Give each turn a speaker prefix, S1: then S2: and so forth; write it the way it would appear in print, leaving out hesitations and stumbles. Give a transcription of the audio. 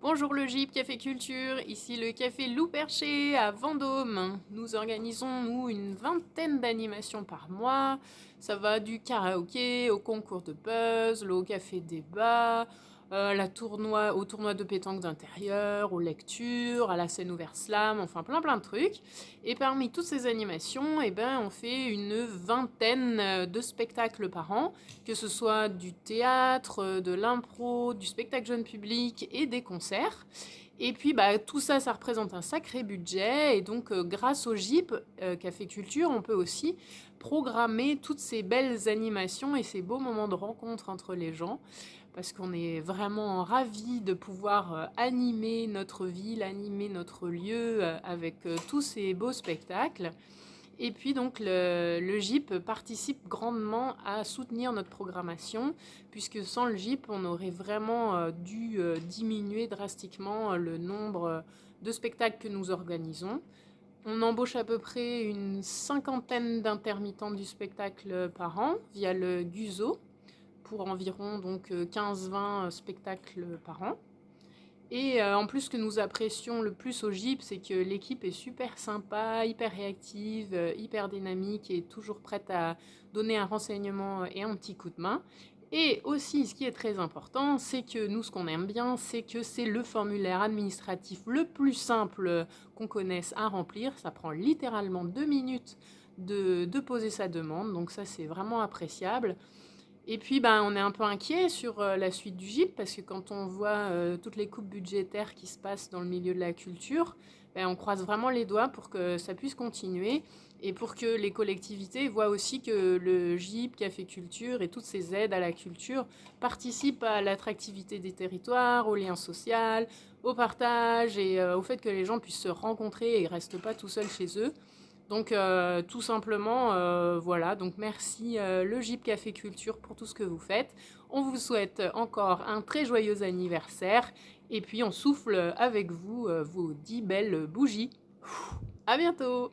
S1: Bonjour le GIP Café Culture, ici le Café Loup Perché à Vendôme. Nous organisons, nous, une vingtaine d'animations par mois. Ça va du karaoké au concours de puzzle, au café débat, au tournoi de pétanque d'intérieur, aux lectures, à la scène ouverte slam, enfin plein de trucs. Et parmi toutes ces animations, on fait une vingtaine de spectacles par an, que ce soit du théâtre, de l'impro, du spectacle jeune public et des concerts. Et puis tout ça, ça représente un sacré budget. Et donc grâce au GIP, Café Culture, on peut aussi programmer toutes ces belles animations et ces beaux moments de rencontre entre les gens. Parce qu'on est vraiment ravis de pouvoir animer notre ville, animer notre lieu avec tous ces beaux spectacles. Et puis donc le GIP participe grandement à soutenir notre programmation, puisque sans le GIP, on aurait vraiment dû diminuer drastiquement le nombre de spectacles que nous organisons. On embauche à peu près une cinquantaine d'intermittents du spectacle par an via le GUSO, pour environ donc 15-20 spectacles par an. Et en plus, ce que nous apprécions le plus au GIP, c'est que l'équipe est super sympa, hyper réactive, hyper dynamique et toujours prête à donner un renseignement et un petit coup de main. Et aussi, ce qui est très important, c'est que nous, ce qu'on aime bien, c'est que c'est le formulaire administratif le plus simple qu'on connaisse à remplir. Ça prend littéralement 2 minutes de poser sa demande, donc ça, c'est vraiment appréciable. Et puis, on est un peu inquiet sur la suite du GIP parce que quand on voit toutes les coupes budgétaires qui se passent dans le milieu de la culture, on croise vraiment les doigts pour que ça puisse continuer et pour que les collectivités voient aussi que le GIP, Café Culture et toutes ces aides à la culture participent à l'attractivité des territoires, au lien social, au partage et au fait que les gens puissent se rencontrer et ne restent pas tout seuls chez eux. Donc tout simplement, voilà, donc merci le GIP Café Culture pour tout ce que vous faites. On vous souhaite encore un très joyeux anniversaire et puis on souffle avec vous vos 10 belles bougies. À bientôt!